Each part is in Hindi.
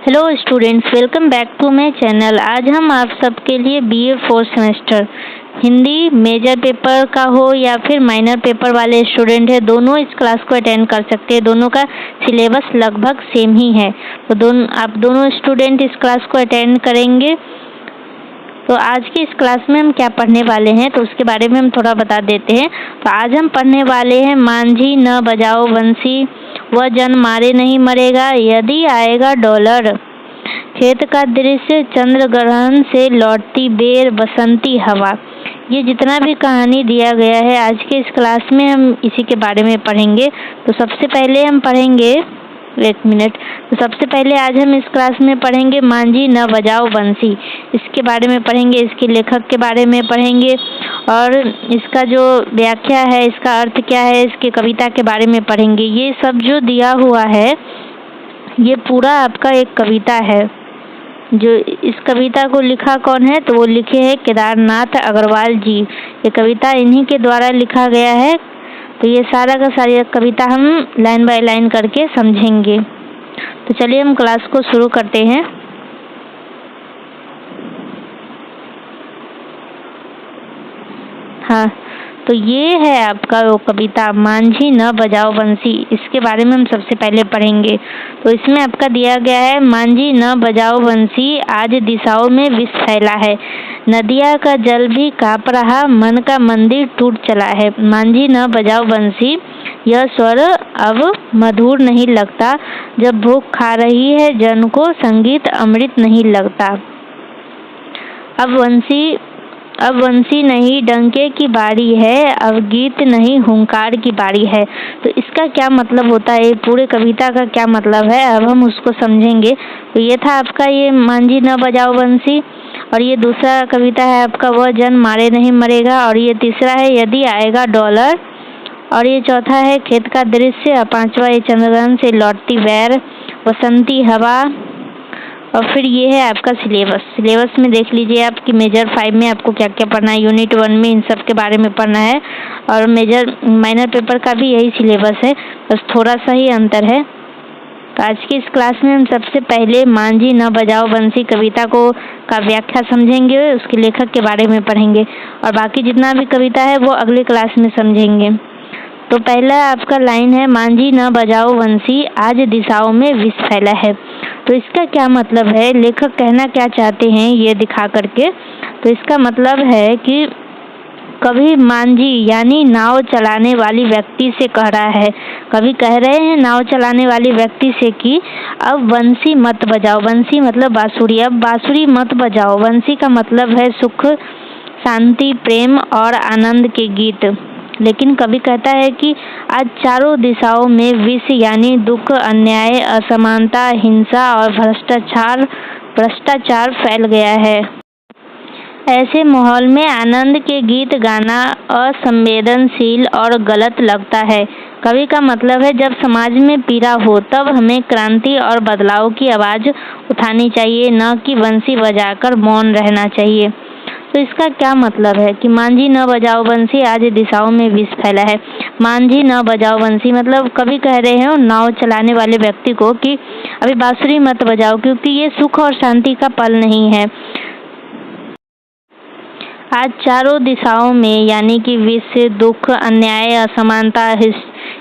Hello students, welcome back to my channel. आज हम आप सबके लिए BA 4th semester Hindi major paper का हो या फिर माइनर पेपर वाले स्टूडेंट है, दोनों इस क्लास को अटेंड कर सकते हैं। दोनों का सिलेबस लगभग सेम ही है, तो आप दोनों स्टूडेंट इस क्लास को अटेंड करेंगे। तो आज की इस क्लास में हम क्या पढ़ने वाले हैं तो उसके बारे में हम थोड़ा बता देते हैं। तो आज हम पढ़ने वाले हैं मांझी न बजाओ बंसी, वह जन मारे नहीं मरेगा, यदि आएगा डॉलर, खेत का दृश्य, चंद्र ग्रहण से लौटती बेर, बसंती हवा। ये जितना भी कहानी दिया गया है आज के इस क्लास में हम इसी के बारे में पढ़ेंगे। तो सबसे पहले हम पढ़ेंगे तो सबसे पहले आज हम इस क्लास में पढ़ेंगे मांझी न बजाओ बंसी। इसके बारे में पढ़ेंगे, इसके लेखक के बारे में पढ़ेंगे और इसका जो व्याख्या है, इसका अर्थ क्या है, इसकी कविता के बारे में पढ़ेंगे। ये सब जो दिया हुआ है ये पूरा आपका एक कविता है। जो इस कविता को लिखा कौन है तो वो लिखे हैं केदारनाथ अग्रवाल जी। ये कविता इन्हीं के द्वारा लिखा गया है। तो ये सारा का सारी कविता हम लाइन बाय लाइन करके समझेंगे। तो चलिए हम क्लास को शुरू करते हैं। हाँ, तो ये है आपका वो कविता मांझी न बजाओ बंसी। इसके बारे में हम सबसे पहले पढ़ेंगे। तो इसमें आपका दिया गया है मांझी न बजाओ बंसी, आज दिशाओं में विष फैला है, नदिया का जल भी काँप रहा, मन का मंदिर टूट चला है। मांझी न बजाओ बंसी, यह स्वर अब मधुर नहीं लगता, जब भूख खा रही है जन को संगीत अमृत नहीं लगता। अब बंसी नहीं डंके की बारी है, अब गीत नहीं हुंकार की बारी है। तो इसका क्या मतलब होता है, पूरे कविता का क्या मतलब है, अब हम उसको समझेंगे। तो ये था आपका ये मांझी न बजाओ बंसी, और ये दूसरा कविता है आपका वह जन मारे नहीं मरेगा, और ये तीसरा है यदि आएगा डॉलर, और ये चौथा है खेत का दृश्य, और पांचवा ये चंद्रग्रहण से लौटती बेर, बसंती हवा। और फिर ये है आपका सिलेबस में देख लीजिए आप कि मेजर 5 में आपको क्या क्या पढ़ना है, यूनिट 1 में इन सब के बारे में पढ़ना है, और माइनर पेपर का भी यही सिलेबस है, बस थोड़ा सा ही अंतर है। तो आज की इस क्लास में हम सबसे पहले मांझी न बजाओ बंसी कविता का व्याख्या समझेंगे, उसके लेखक के बारे में पढ़ेंगे, और बाकी जितना भी कविता है वो अगले क्लास में समझेंगे। तो पहला आपका लाइन है मांझी न बजाओ बंसी, आज दिशाओं में विष फैला है। तो इसका क्या मतलब है, लेखक कहना क्या चाहते हैं ये दिखा करके। तो इसका मतलब है कि कवि मांझी यानी नाव चलाने वाली व्यक्ति से कह रहा है, कवि कह रहे हैं नाव चलाने वाली व्यक्ति से कि अब बंसी मत बजाओ। बंसी मतलब बांसुरी, अब बांसुरी मत बजाओ। बंसी का मतलब है सुख, शांति, प्रेम और आनंद के गीत। लेकिन कवि कहता है कि आज चारों दिशाओं में विष यानी दुख, अन्याय, असमानता, हिंसा और भ्रष्टाचार फैल गया है। ऐसे माहौल में आनंद के गीत गाना असंवेदनशील और गलत लगता है। कवि का मतलब है जब समाज में पीड़ा हो तब हमें क्रांति और बदलाव की आवाज़ उठानी चाहिए, न कि बंसी बजाकर मौन रहना चाहिए। तो इसका क्या मतलब है कि मांझी न बजाओ बंसी, आज दिशाओं में विष फैला है। मांझी न बजाओ बंसी मतलब कवि कह रहे हैं नाव चलाने वाले व्यक्ति को कि अभी बांसुरी मत बजाओ, क्योंकि ये सुख और शांति का पल नहीं है। आज चारों दिशाओं में यानी कि विष, दुख, अन्याय, असमानता,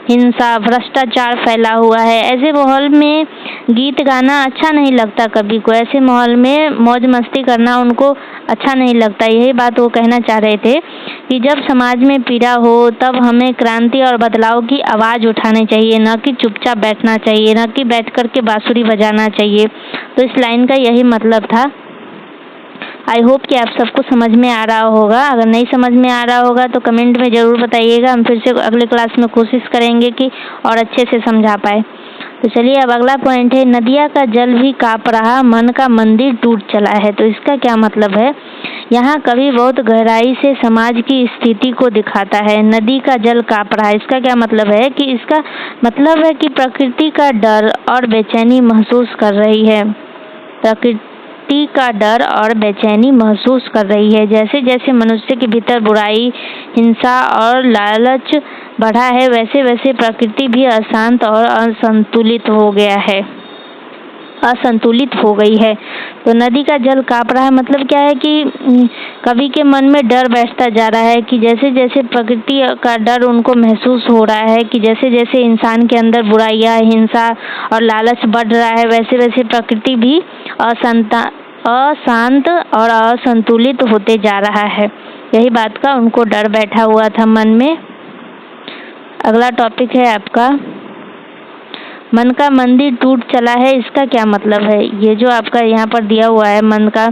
हिंसा, भ्रष्टाचार फैला हुआ है। ऐसे माहौल में गीत गाना अच्छा नहीं लगता कवि को, ऐसे माहौल में मौज मस्ती करना उनको अच्छा नहीं लगता। यही बात वो कहना चाह रहे थे कि जब समाज में पीड़ा हो तब हमें क्रांति और बदलाव की आवाज़ उठानी चाहिए, न कि चुपचाप बैठना चाहिए, न कि बैठ कर के बांसुरी बजाना चाहिए। तो इस लाइन का यही मतलब था। आई होप कि आप सबको समझ में आ रहा होगा। अगर नहीं समझ में आ रहा होगा तो कमेंट में ज़रूर बताइएगा, हम फिर से अगले क्लास में कोशिश करेंगे कि और अच्छे से समझा पाए। तो चलिए अब अगला पॉइंट है नदिया का जल भी काँप रहा, मन का मंदिर टूट चला है। तो इसका क्या मतलब है, यहाँ कवि बहुत गहराई से समाज की स्थिति को दिखाता है। नदी का जल काँप रहा है, इसका क्या मतलब है कि इसका मतलब है कि प्रकृति का डर और बेचैनी महसूस कर रही है। प्रकृति का डर और बेचैनी महसूस कर रही है। जैसे जैसे मनुष्य के भीतर बुराई, हिंसा और लालच बढ़ा है, वैसे वैसे प्रकृति भी अशांत और असंतुलित हो गया है। असंतुलित हो गई है। तो नदी का जल काँप रहा है मतलब क्या है कि कवि के मन में डर बैठता जा रहा है कि जैसे जैसे प्रकृति का डर उनको महसूस हो रहा है कि जैसे जैसे इंसान के अंदर बुराइयां, हिंसा और लालच बढ़ रहा है, वैसे वैसे प्रकृति भी अशांत और असंतुलित होते जा रहा है। यही बात का उनको डर बैठा हुआ था मन में। अगला टॉपिक है आपका, मन का मंदिर टूट चला है, इसका क्या मतलब है? ये जो आपका यहाँ पर दिया हुआ है, मन का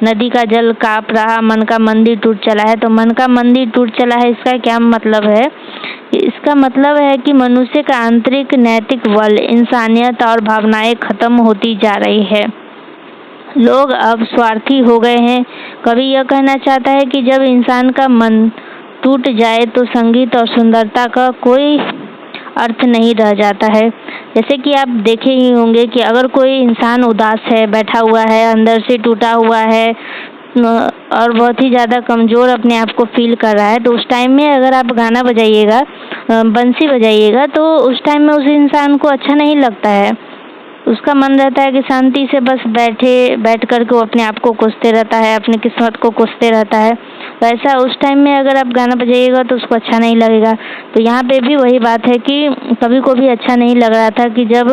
नदी का जल काँप रहा, मन का मंदिर टूट चला है, तो मन का मंदिर टूट चला है इसका क्या मतलब है? इसका मतलब है कि मनुष्य का आंतरिक नैतिक बल, इंसानियत और भावनाएं खत्म होती जा रही है। लोग अब स्वार्थी हो गए हैं। कवि यह कहना चाहता है कि जब इंसान का मन टूट जाए तो संगीत और सुंदरता का कोई अर्थ नहीं रह जाता है। जैसे कि आप देखे ही होंगे कि अगर कोई इंसान उदास है, बैठा हुआ है, अंदर से टूटा हुआ है और बहुत ही ज़्यादा कमज़ोर अपने आप को फील कर रहा है, तो उस टाइम में अगर आप गाना बजाइएगा, बंसी बजाइएगा, तो उस टाइम में उस इंसान को अच्छा नहीं लगता है। उसका मन रहता है कि शांति से बस बैठ कर के वो अपने आप को कोसते रहता है, अपनी किस्मत को कोसते रहता है। तो ऐसा उस टाइम में अगर आप गाना बजाइएगा तो उसको अच्छा नहीं लगेगा। तो यहाँ पे भी वही बात है कि कभी को भी अच्छा नहीं लग रहा था कि जब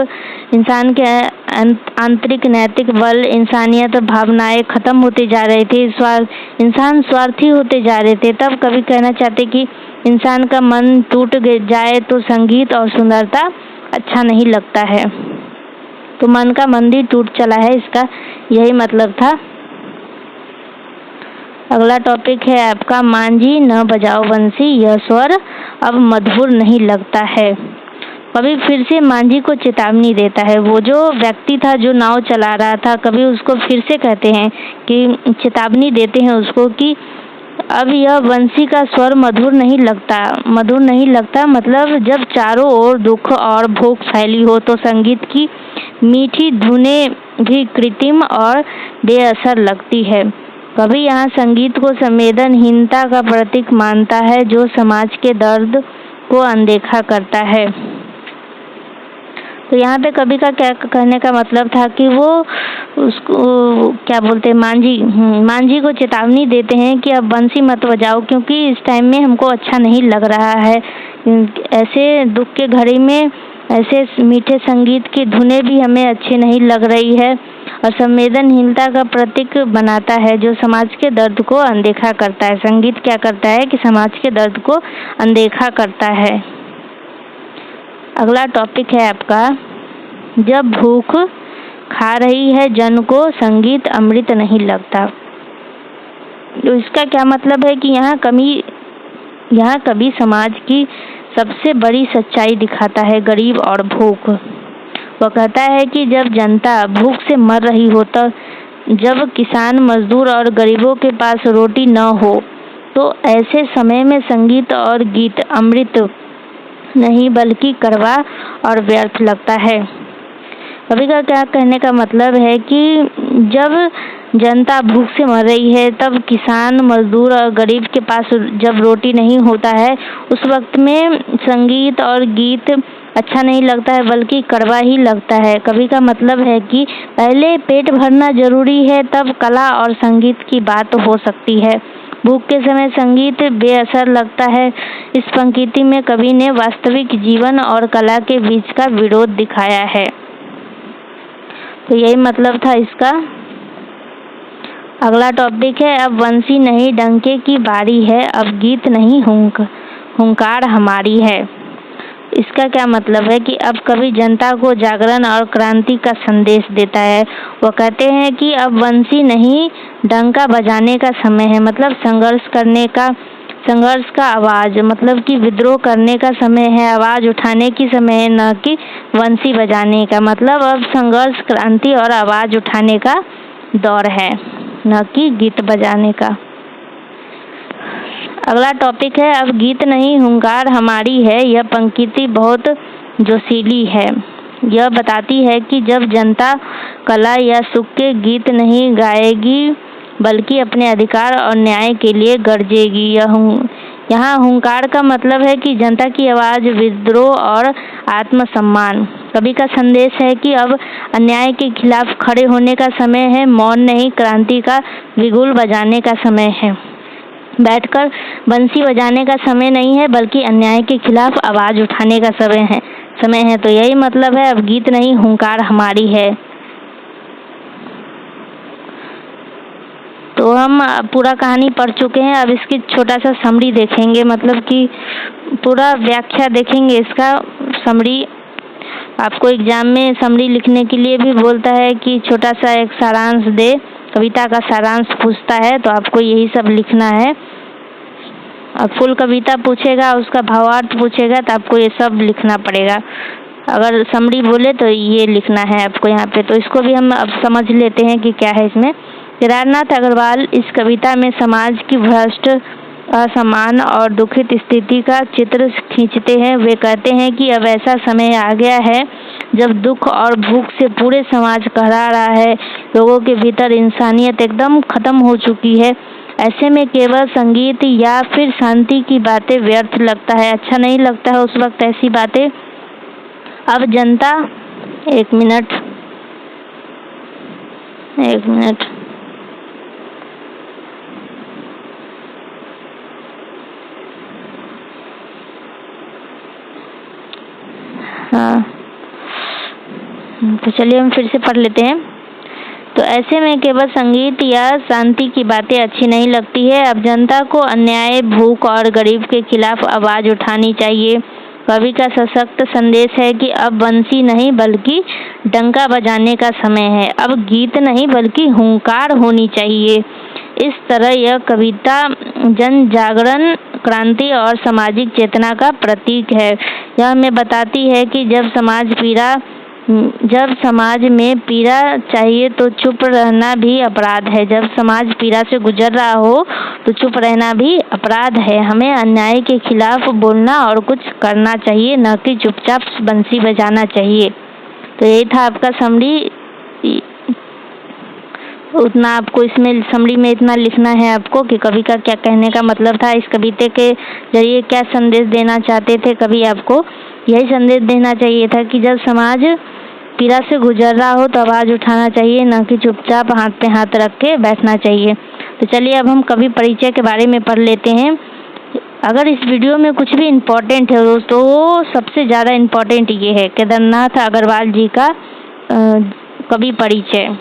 इंसान के आंतरिक नैतिक बल, इंसानियत, भावनाएं खत्म होते जा रहे थे, इंसान स्वार्थी होते जा रहे थे, तब कभी कहना चाहते कि इंसान का मन टूट जाए तो संगीत और सुंदरता अच्छा नहीं लगता है। तो मन का मंदिर टूट चला है, इसका यही मतलब था। अगला टॉपिक है आपका, मांझी न बजाओ बंसी, यह स्वर अब मधुर नहीं लगता है। कभी फिर से मांझी को चेतावनी देता है। वो जो व्यक्ति था जो नाव चला रहा था, कभी उसको फिर से कहते हैं कि चेतावनी देते हैं उसको कि अब यह बंसी का स्वर मधुर नहीं लगता मतलब जब चारों ओर दुख और भूख फैली हो तो संगीत की मीठी धुनें भी कृत्रिम और बेअसर लगती है। कभी यहाँ संगीत को संवेदनहीनता का प्रतीक मानता है जो समाज के दर्द को अनदेखा करता है। तो यहाँ पे कवि का क्या कहने का मतलब था कि वो उसको क्या बोलते हैं, मांझी को चेतावनी देते हैं कि अब बंसी मत बजाओ क्योंकि इस टाइम में हमको अच्छा नहीं लग रहा है। ऐसे दुख के घड़ी में ऐसे मीठे संगीत की धुनें भी हमें अच्छी नहीं लग रही है और संवेदनहीनता का प्रतीक बनाता है जो समाज के दर्द को अनदेखा करता है। संगीत क्या करता है कि समाज के दर्द को अनदेखा करता है। अगला टॉपिक है आपका, जब भूख खा रही है जन को संगीत अमृत नहीं लगता। तो इसका क्या मतलब है कि यहाँ कवि समाज की सबसे बड़ी सच्चाई दिखाता है, गरीब और भूख। वो कहता है कि जब जनता भूख से मर रही हो, तो जब किसान, मजदूर और गरीबों के पास रोटी न हो, तो ऐसे समय में संगीत और गीत अमृत नहीं बल्कि कड़वा और व्यर्थ लगता है। कवि का क्या कहने का मतलब है कि जब जनता भूख से मर रही है, तब किसान, मजदूर और गरीब के पास जब रोटी नहीं होता है, उस वक्त में संगीत और गीत अच्छा नहीं लगता है बल्कि कड़वा ही लगता है। कवि का मतलब है कि पहले पेट भरना जरूरी है, तब कला और संगीत की बात हो सकती है। भूख के समय संगीत बेअसर लगता है। इस पंक्ति में कवि ने वास्तविक जीवन और कला के बीच का विरोध दिखाया है। तो यही मतलब था इसका। अगला टॉपिक है, अब बंसी नहीं डंके की बारी है, अब गीत नहीं हुंकार हमारी है। इसका क्या मतलब है कि अब कवि जनता को जागरण और क्रांति का संदेश देता है। वो कहते हैं कि अब बंसी नहीं डंका बजाने का समय है, मतलब संघर्ष का आवाज, मतलब कि विद्रोह करने का समय है, आवाज उठाने की समय है, न कि बंसी बजाने का। मतलब अब संघर्ष, क्रांति और आवाज उठाने का दौर है, न कि गीत बजाने का। अगला टॉपिक है, अब गीत नहीं हुंकार हमारी है। यह पंक्ति बहुत जोशीली है। यह बताती है कि जब जनता कला या सुख के गीत नहीं गाएगी बल्कि अपने अधिकार और न्याय के लिए गरजेगी। यहाँ हुंकार का मतलब है कि जनता की आवाज, विद्रोह और आत्मसम्मान। कवि का संदेश है कि अब अन्याय के खिलाफ खड़े होने का समय है, मौन नहीं, क्रांति का बिगुल बजाने का समय है। बैठकर बंसी बजाने का समय नहीं है, बल्कि अन्याय के खिलाफ आवाज उठाने का समय है। तो यही मतलब है, अब गीत नहीं, हुंकार हमारी है। तो हम पूरा कहानी पढ़ चुके हैं, अब इसकी छोटा सा समरी देखेंगे, मतलब कि पूरा व्याख्या देखेंगे। इसका समरी आपको एग्जाम में समरी लिखने के लिए भी बोलता है कि छोटा सा एक सारांश दे, कविता का सारांश पूछता है, तो आपको यही सब लिखना है। अब फुल कविता पूछेगा, उसका भावार्थ पूछेगा, तो आपको ये सब लिखना पड़ेगा। अगर समरी बोले तो ये लिखना है आपको यहाँ पे। तो इसको भी हम अब समझ लेते हैं कि क्या है इसमें। केदारनाथ अग्रवाल इस कविता में समाज की भ्रष्ट, असमान और दुखित स्थिति का चित्र खींचते हैं। वे कहते हैं कि अब ऐसा समय आ गया है जब दुख और भूख से पूरे समाज कहरा रहा है। लोगों के भीतर इंसानियत एकदम खत्म हो चुकी है। ऐसे में केवल संगीत या फिर शांति की बातें व्यर्थ लगता है, अच्छा नहीं लगता है उस वक्त ऐसी बातें। अब जनता एक मिनट हाँ, तो चलिए हम फिर से पढ़ लेते हैं। तो ऐसे में केवल संगीत या शांति की बातें अच्छी नहीं लगती है। अब जनता को अन्याय, भूख और गरीब के खिलाफ आवाज उठानी चाहिए। कवि का सशक्त संदेश है कि अब बंसी नहीं बल्कि डंका बजाने का समय है। अब गीत नहीं बल्कि हुंकार होनी चाहिए। इस तरह यह कविता जन जागरण, क्रांति और सामाजिक चेतना का प्रतीक है। यह हमें बताती है कि जब समाज में पीड़ा चाहिए तो चुप रहना भी अपराध है। जब समाज पीड़ा से गुजर रहा हो तो चुप रहना भी अपराध है। हमें अन्याय के खिलाफ बोलना और कुछ करना चाहिए, न कि चुपचाप बंसी बजाना चाहिए। तो यही था आपका समरी। उतना आपको इसमें समरी में इतना लिखना है आपको कि कवि का क्या कहने का मतलब था, इस कविता के जरिए क्या संदेश देना चाहते थे कवि। आपको यही संदेश देना चाहिए था कि जब समाज पीड़ा से गुजर रहा हो तो आवाज उठाना चाहिए, न कि चुपचाप हाथ पे हाथ रख के बैठना चाहिए। तो चलिए अब हम कवि परिचय के बारे में पढ़ लेते हैं। अगर इस वीडियो में कुछ भी इम्पोर्टेंट है तो सबसे ज़्यादा इम्पोर्टेंट ये है केदारनाथ अग्रवाल जी का कवि परिचय।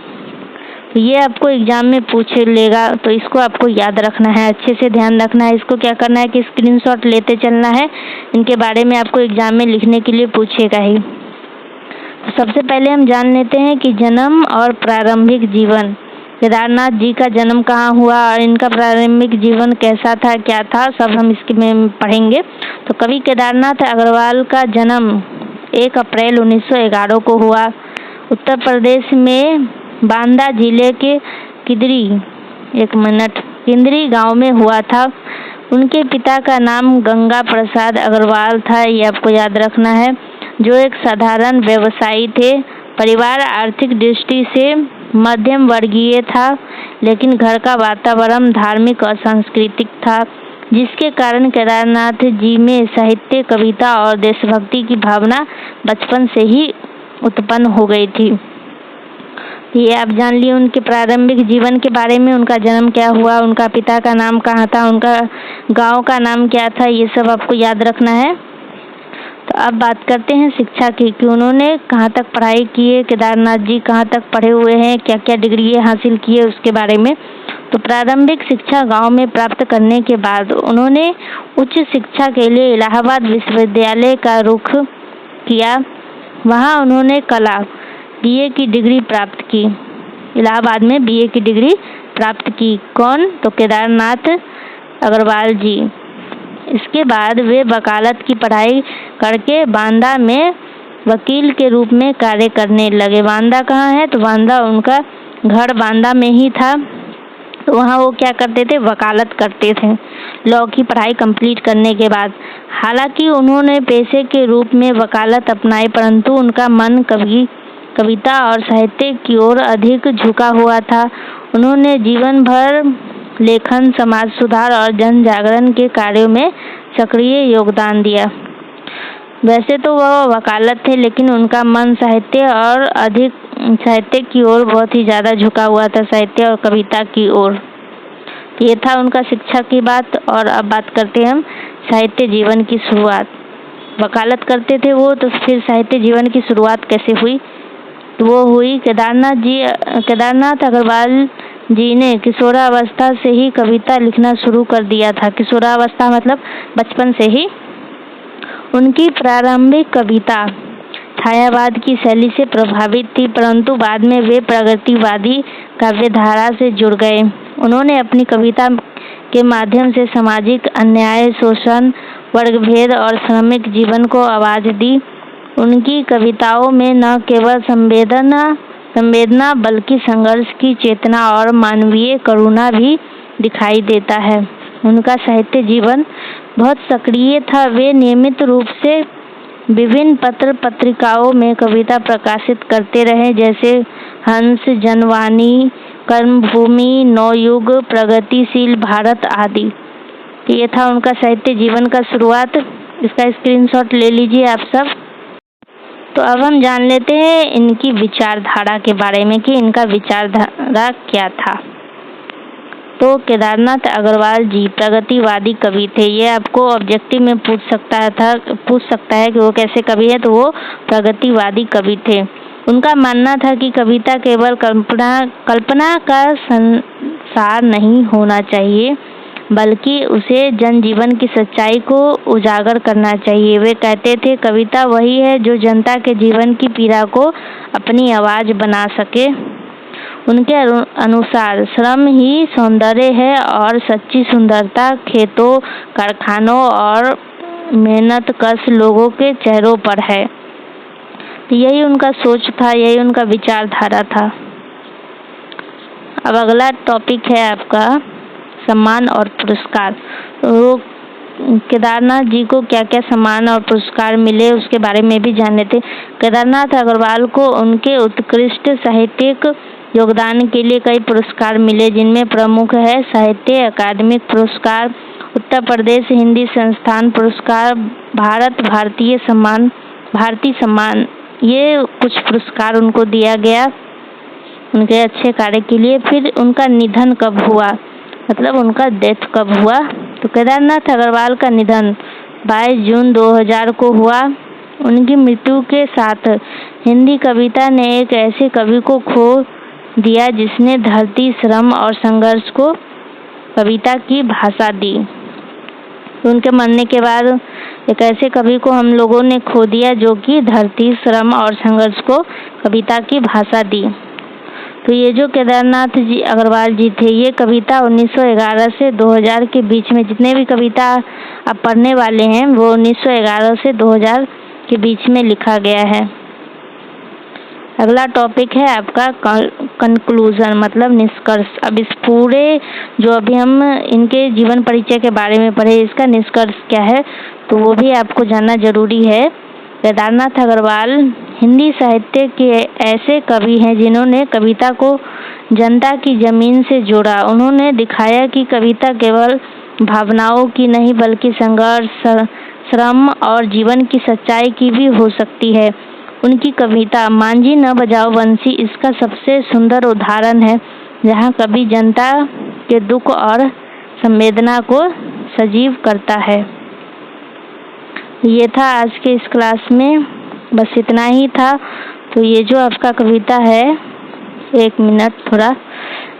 तो ये आपको एग्जाम में पूछ लेगा, तो इसको आपको याद रखना है, अच्छे से ध्यान रखना है। इसको क्या करना है कि स्क्रीनशॉट लेते चलना है। इनके बारे में आपको एग्जाम में लिखने के लिए पूछेगा ही। तो सबसे पहले हम जान लेते हैं कि जन्म और प्रारंभिक जीवन। केदारनाथ जी का जन्म कहाँ हुआ और इनका प्रारंभिक जीवन कैसा था, क्या था, सब हम इसके में पढ़ेंगे। तो कवि केदारनाथ अग्रवाल का जन्म 1 अप्रैल 1911 को हुआ। उत्तर प्रदेश में बांदा जिले के किंदरी गांव में हुआ था। उनके पिता का नाम गंगा प्रसाद अग्रवाल था, ये आपको याद रखना है, जो एक साधारण व्यवसायी थे। परिवार आर्थिक दृष्टि से मध्यम वर्गीय था, लेकिन घर का वातावरण धार्मिक और सांस्कृतिक था, जिसके कारण केदारनाथ जी में साहित्य, कविता और देशभक्ति की भावना बचपन से ही उत्पन्न हो गई थी। ये आप जान लिए उनके प्रारंभिक जीवन के बारे में, उनका जन्म क्या हुआ, उनका पिता का नाम कहाँ था, उनका गांव का नाम क्या था, ये सब आपको याद रखना है। तो अब बात करते हैं शिक्षा की कि उन्होंने कहाँ तक पढ़ाई की है, केदारनाथ जी कहाँ तक पढ़े हुए हैं, क्या क्या डिग्री हासिल की है उसके बारे में। तो प्रारंभिक शिक्षा गांव में प्राप्त करने के बाद उन्होंने उच्च शिक्षा के लिए इलाहाबाद विश्वविद्यालय का रुख किया। वहाँ उन्होंने कला BA की डिग्री प्राप्त की। इलाहाबाद में BA की डिग्री प्राप्त की। कौन? तो केदारनाथ अग्रवाल जी। इसके बाद वे वकालत की पढ़ाई करके बांदा में वकील के रूप में कार्य करने लगे। बांदा कहाँ है? तो बांदा, उनका घर बांदा में ही था। तो वहाँ वो क्या करते थे? वकालत करते थे लॉ की पढ़ाई कंप्लीट करने के बाद। हालांकि उन्होंने पेशे के रूप में वकालत अपनाई, परंतु उनका मन कविता और साहित्य की ओर अधिक झुका हुआ था। उन्होंने जीवन भर लेखन, समाज सुधार और जन जागरण के कार्यों में सक्रिय योगदान दिया। वैसे तो वह वकालत थे, लेकिन उनका मन साहित्य और अधिक साहित्य की ओर बहुत ही ज़्यादा झुका हुआ था, साहित्य और कविता की ओर। ये था उनका शिक्षा की बात। और अब बात करते हैं हम साहित्य जीवन की शुरुआत। वकालत करते थे वो, तो फिर साहित्य जीवन की शुरुआत कैसे हुई? तो वो हुई केदारनाथ अग्रवाल जी ने किशोरावस्था से ही कविता लिखना शुरू कर दिया था। किशोरावस्था मतलब बचपन से ही। उनकी प्रारंभिक कविता छायावाद की शैली से प्रभावित थी, परंतु बाद में वे प्रगतिवादी काव्यधारा से जुड़ गए। उन्होंने अपनी कविता के माध्यम से सामाजिक अन्याय, शोषण, वर्गभेद और श्रमिक जीवन को आवाज दी। उनकी कविताओं में न केवल संवेदना बल्कि संघर्ष की चेतना और मानवीय करुणा भी दिखाई देता है। उनका साहित्य जीवन बहुत सक्रिय था। वे नियमित रूप से विभिन्न पत्र पत्रिकाओं में कविता प्रकाशित करते रहे, जैसे हंस, जनवाणी, कर्मभूमि, नवयुग, प्रगतिशील भारत आदि। ये था उनका साहित्य जीवन का शुरुआत। इसका स्क्रीनशॉट ले लीजिए आप सब। तो अब हम जान लेते हैं इनकी विचारधारा के बारे में कि इनका विचारधारा क्या था। तो केदारनाथ अग्रवाल जी प्रगतिवादी कवि थे। ये आपको ऑब्जेक्टिव में पूछ सकता है कि वो कैसे कवि है, तो वो प्रगतिवादी कवि थे। उनका मानना था कि कविता केवल कल्पना का संसार नहीं होना चाहिए, बल्कि उसे जनजीवन की सच्चाई को उजागर करना चाहिए। वे कहते थे कविता वही है जो जनता के जीवन की पीड़ा को अपनी आवाज बना सके। उनके अनुसार श्रम ही सौंदर्य है और सच्ची सुंदरता खेतों, कारखानों और मेहनतकश लोगों के चेहरों पर है। यही उनका सोच था, यही उनका विचारधारा था। अब अगला टॉपिक है आपका सम्मान और पुरस्कार। तो केदारनाथ जी को क्या क्या सम्मान और पुरस्कार मिले उसके बारे में भी जान लेते। केदारनाथ अग्रवाल को उनके उत्कृष्ट साहित्यिक योगदान के लिए कई पुरस्कार मिले, जिनमें प्रमुख है साहित्य अकादमी पुरस्कार, उत्तर प्रदेश हिंदी संस्थान पुरस्कार, भारतीय सम्मान। ये कुछ पुरस्कार उनको दिया गया उनके अच्छे कार्य के लिए। फिर उनका निधन कब हुआ, मतलब उनका डेथ कब हुआ? तो केदारनाथ अग्रवाल का निधन 22 जून 2000 को हुआ। उनकी मृत्यु के साथ हिंदी कविता ने एक ऐसे कवि को खो दिया जिसने धरती, श्रम और संघर्ष को कविता की भाषा दी। उनके मरने के बाद एक ऐसे कवि को हम लोगों ने खो दिया जो कि धरती, श्रम और संघर्ष को कविता की भाषा दी। तो ये जो केदारनाथ जी अग्रवाल जी थे, ये कविता 1911 से 2000 के बीच में, जितने भी कविता आप पढ़ने वाले हैं वो 1911 से 2000 के बीच में लिखा गया है। अगला टॉपिक है आपका कंक्लूजन, मतलब निष्कर्ष। अब इस पूरे जो अभी हम इनके जीवन परिचय के बारे में पढ़े, इसका निष्कर्ष क्या है तो वो भी आपको जानना जरूरी है। केदारनाथ अग्रवाल हिंदी साहित्य के ऐसे कवि हैं जिन्होंने कविता को जनता की जमीन से जोड़ा। उन्होंने दिखाया कि कविता केवल भावनाओं की नहीं बल्कि संघर्ष, श्रम और जीवन की सच्चाई की भी हो सकती है। उनकी कविता मांझी न बजाओ बंसी इसका सबसे सुंदर उदाहरण है, जहाँ कवि जनता के दुख और संवेदना को सजीव करता है। ये था आज के इस क्लास में, बस इतना ही था। तो ये जो आपका कविता है, एक मिनट थोड़ा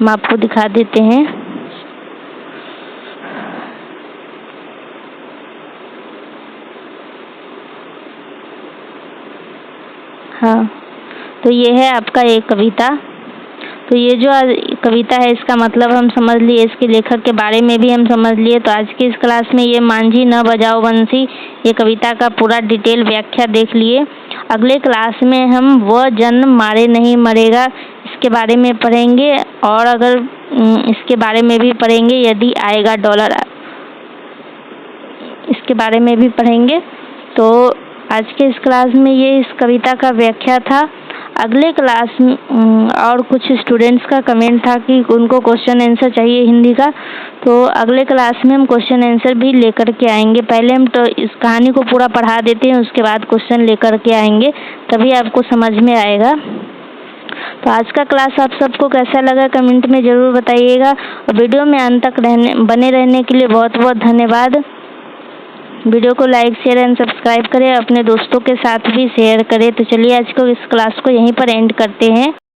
हम आपको दिखा देते हैं। हाँ, तो ये है आपका एक कविता। तो ये जो कविता है इसका मतलब हम समझ लिए, इसके लेखक के बारे में भी हम समझ लिए। तो आज की इस क्लास में ये मांझी न बजाओ बंसी ये कविता का पूरा डिटेल व्याख्या देख लिए। अगले क्लास में हम वह जन मारे नहीं मरेगा इसके बारे में पढ़ेंगे, और अगर इसके बारे में भी पढ़ेंगे यदि आएगा डॉलर, इसके बारे में भी पढ़ेंगे। तो आज के इस क्लास में ये इस कविता का व्याख्या था। अगले क्लास में और कुछ स्टूडेंट्स का कमेंट था कि उनको क्वेश्चन आंसर चाहिए हिंदी का, तो अगले क्लास में हम क्वेश्चन आंसर भी लेकर के आएंगे। पहले हम तो इस कहानी को पूरा पढ़ा देते हैं, उसके बाद क्वेश्चन लेकर के आएंगे, तभी आपको समझ में आएगा। तो आज का क्लास आप सबको कैसा लगा कमेंट में ज़रूर बताइएगा, और वीडियो में अंत तक बने रहने के लिए बहुत बहुत धन्यवाद। वीडियो को लाइक शेयर एंड सब्सक्राइब करें, अपने दोस्तों के साथ भी शेयर करें। तो चलिए आज को इस क्लास को यहीं पर एंड करते हैं।